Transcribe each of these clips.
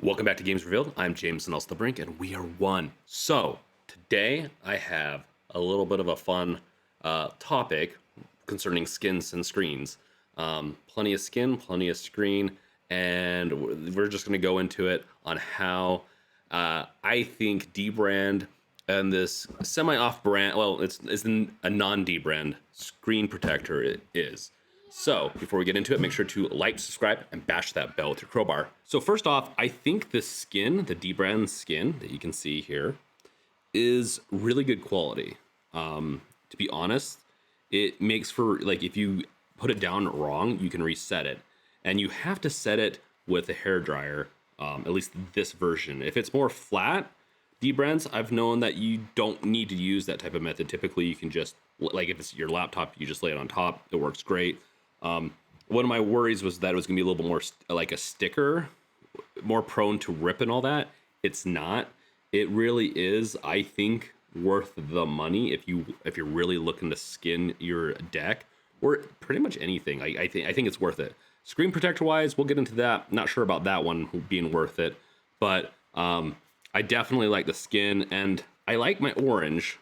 Welcome back to Games Revealed. I'm James and also the Brink, and we are one. So today I have a little bit of a fun topic concerning skins and screens. Plenty of skin, plenty of screen, and we're just going to go into it on how I think Dbrand and this semi-off brand, well, it's a non-Dbrand screen protector it is. So before we get into it, make sure to like, subscribe, and bash that bell with your crowbar. So first off, I think the skin, the Dbrand skin that you can see here, is really good quality. To be honest, it makes for, like, if you put it down wrong, you can reset it. And you have to set it with a hairdryer, at least this version. If it's more flat, Dbrands, I've known that you don't need to use that type of method. Typically, you can just, like if it's your laptop, you just lay it on top. It works great. One of my worries was that it was gonna be a little bit more like a sticker, more prone to rip and all that. It's not. It really is, I think, worth the money if you're really looking to skin your deck or pretty much anything. I think it's worth it. Screen protector wise, we'll get into that. Not sure about that one being worth it, but I definitely like the skin and I like my orange,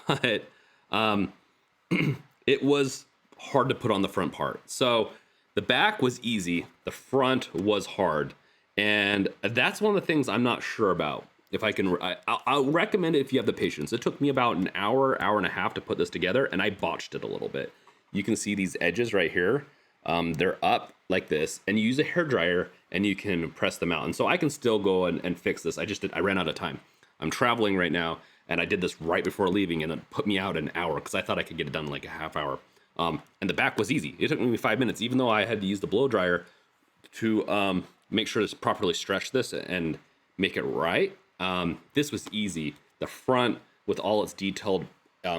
but it was hard to put on the front part. So the back was easy, the front was hard, and that's one of the things I'm not sure about. If I can, I'll recommend it if you have the patience. It took me about an hour and a half to put this together, and I botched it a little bit. You can see these edges right here. They're up like this, and you use a hairdryer and you can press them out. And so I can still go and fix this. I ran out of time. I'm traveling right now, and I did this right before leaving, and it put me out an hour because I thought I could get it done in like a half hour. And the back was easy. It took me 5 minutes, even though I had to use the blow dryer to make sure to properly stretch this and make it right. This was easy. The front, with all its detailed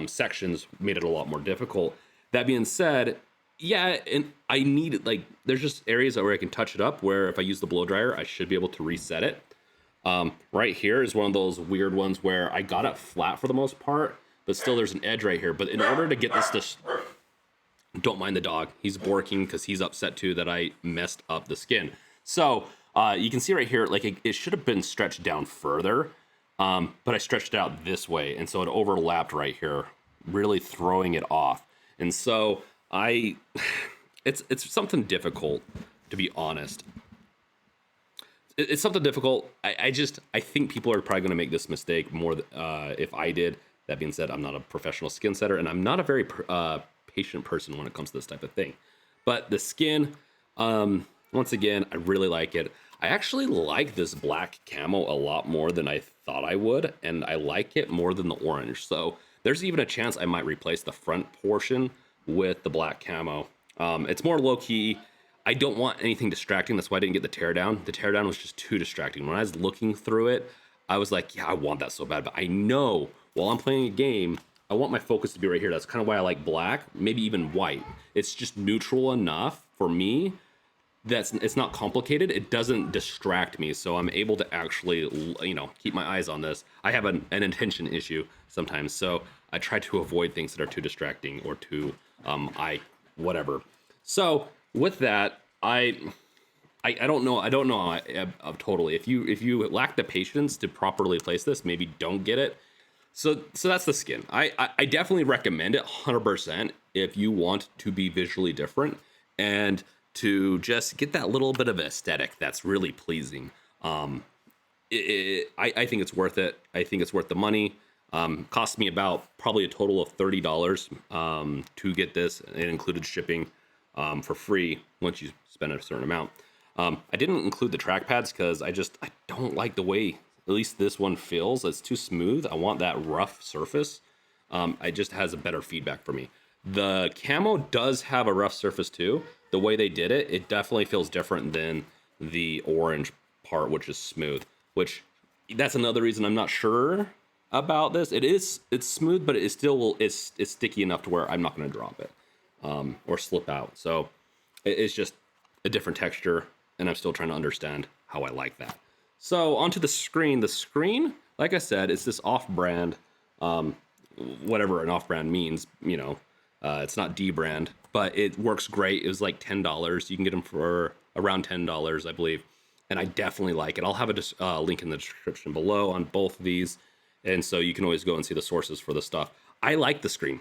sections, made it a lot more difficult. That being said, yeah, and I need, like, there's just areas where I can touch it up where if I use the blow dryer, I should be able to reset it. Right here is one of those weird ones where I got it flat for the most part, but still there's an edge right here. But in order to get this to, don't mind the dog, he's barking because he's upset too that I messed up the skin. So you can see right here, like it should have been stretched down further, but I stretched it out this way, and so it overlapped right here, really throwing it off. And so it's something difficult, to be honest. It's something difficult. I think people are probably going to make this mistake more if I did. That being said, I'm not a professional skin setter, and I'm not a very patient person when it comes to this type of thing. But the skin, once again, I really like it. I actually like this black camo a lot more than I thought I would, and I like it more than the orange. So there's even a chance I might replace the front portion with the black camo. It's more low-key. I don't want anything distracting. That's why I didn't get the teardown. The teardown was just too distracting. When I was looking through it, I was like, yeah, I want that so bad. But I know while I'm playing a game, I want my focus to be right here. That's kind of why I like black, maybe even white. It's just neutral enough for me. It's not complicated. It doesn't distract me. So I'm able to actually, keep my eyes on this. I have an attention issue sometimes. So I try to avoid things that are too distracting or too, whatever. So with that, I don't know totally. If you lack the patience to properly place this, maybe don't get it. So that's the skin. I definitely recommend it 100% if you want to be visually different and to just get that little bit of aesthetic that's really pleasing. I think it's worth it. I think it's worth the money. Cost me about probably a total of $30 to get this. It included shipping for free once you spend a certain amount. I didn't include the trackpads because I don't like the way at least this one feels. It's too smooth. I want that rough surface. It just has a better feedback for me. The camo does have a rough surface too. The way they did it, it definitely feels different than the orange part, which is smooth, which that's another reason I'm not sure about this. It's smooth, but it still it's sticky enough to where I'm not going to drop it or slip out. So it's just a different texture, and I'm still trying to understand how I like that. So onto the screen. The screen, like I said, it's this off-brand, whatever an off-brand means. It's not Dbrand, but it works great. It was like $10. You can get them for around $10, I believe. and I definitely like it. I'll have a link in the description below on both of these, and so you can always go and see the sources for the stuff. I like the screen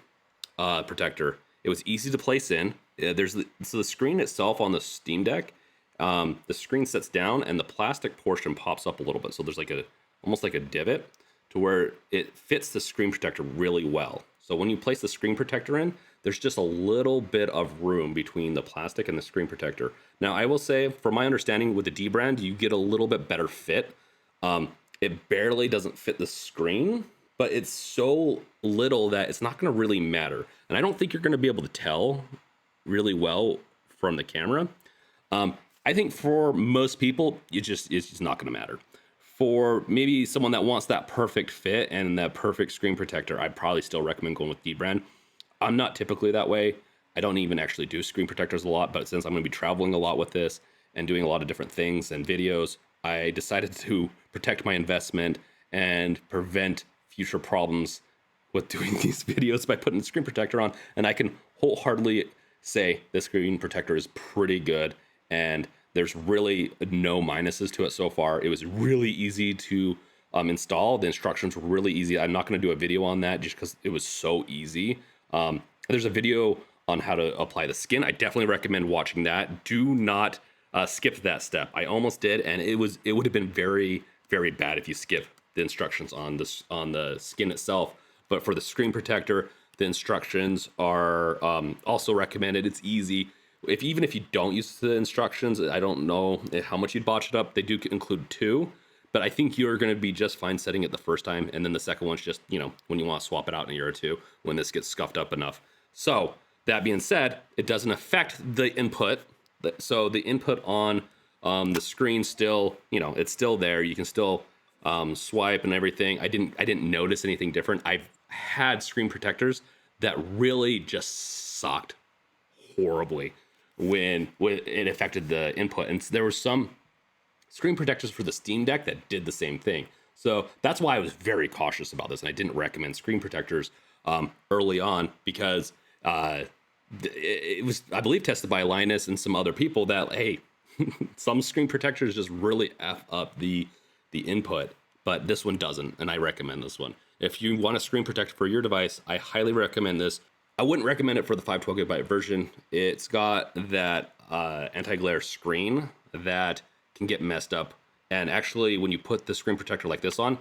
protector. It was easy to place in. So the screen itself on the Steam Deck, the screen sets down and the plastic portion pops up a little bit. So there's like almost like a divot to where it fits the screen protector really well. So when you place the screen protector in, there's just a little bit of room between the plastic and the screen protector. Now, I will say, from my understanding with the Dbrand, you get a little bit better fit. It barely doesn't fit the screen, but it's so little that it's not going to really matter. And I don't think you're going to be able to tell really well from the camera. I think for most people, it's just not going to matter. For maybe someone that wants that perfect fit and that perfect screen protector, I'd probably still recommend going with Dbrand. I'm not typically that way. I don't even actually do screen protectors a lot, but since I'm going to be traveling a lot with this and doing a lot of different things and videos, I decided to protect my investment and prevent future problems with doing these videos by putting the screen protector on. And I can wholeheartedly say the screen protector is pretty good, and there's really no minuses to it so far. It was really easy to install. The instructions were really easy. I'm not going to do a video on that just because it was so easy. There's a video on how to apply the skin. I definitely recommend watching that. Do not skip that step. I almost did, and it would have been very, very bad if you skip the instructions on the skin itself. But for the screen protector, the instructions are also recommended. It's easy. Even if you don't use the instructions, I don't know how much you'd botch it up. They do include 2, but I think you're going to be just fine setting it the first time, and then the second one's just, when you want to swap it out in a year or two, when this gets scuffed up enough. So that being said, it doesn't affect the input. So the input on the screen still, it's still there. You can still swipe and everything. I didn't notice anything different. I've had screen protectors that really just sucked horribly when it affected the input. And there were some screen protectors for the Steam Deck that did the same thing. So that's why I was very cautious about this, and I didn't recommend screen protectors early on, because it was, I believe, tested by Linus and some other people that, hey, some screen protectors just really F up the input, but this one doesn't, and I recommend this one. If you want a screen protector for your device, I highly recommend this. I wouldn't recommend it for the 512 gigabyte version. It's got that anti-glare screen that can get messed up. And actually, when you put the screen protector like this on,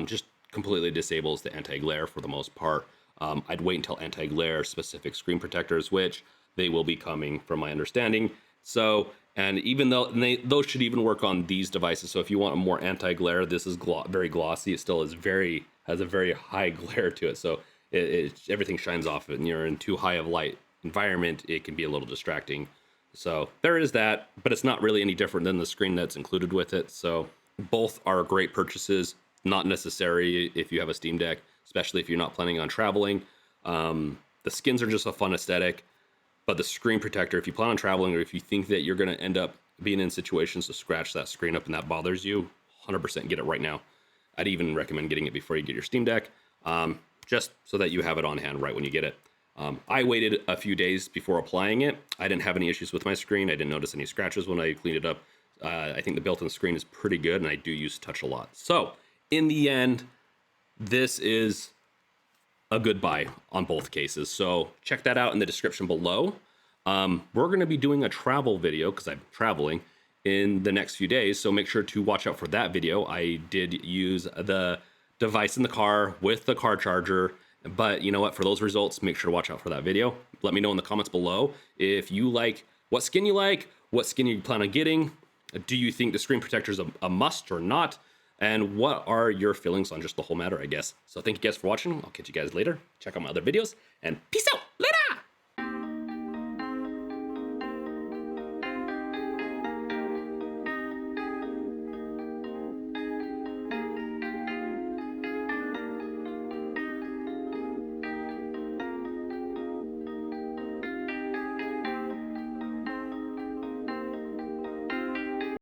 just completely disables the anti-glare for the most part. I'd wait until anti-glare specific screen protectors, which they will be coming from my understanding. So, and even though those should even work on these devices. So if you want a more anti-glare, this is very glossy. It still has a very high glare to it. So everything shines off it, and you're in too high of light environment, it can be a little distracting. So there is that, but it's not really any different than the screen that's included with it. So both are great purchases, not necessary if you have a Steam Deck, especially if you're not planning on traveling. The skins are just a fun aesthetic, but the screen protector, if you plan on traveling, or if you think that you're going to end up being in situations to scratch that screen up and that bothers you, 100% get it right now. I'd even recommend getting it before you get your Steam Deck, just so that you have it on hand right when you get it. I waited a few days before applying it. I didn't have any issues with my screen. I didn't notice any scratches when I cleaned it up. I think the built-in screen is pretty good, and I do use touch a lot. So in the end, this is a good buy on both cases. So check that out in the description below. We're going to be doing a travel video, because I'm traveling, in the next few days. So make sure to watch out for that video. I did use the device in the car with the car charger, but you know what, for those results, make sure to watch out for that video. Let me know in the comments below if you like what skin you plan on getting. Do you think the screen protector is a must or not? And what are your feelings on just the whole matter, I guess. So thank you guys for watching. I'll catch you guys later. Check out my other videos, and peace out.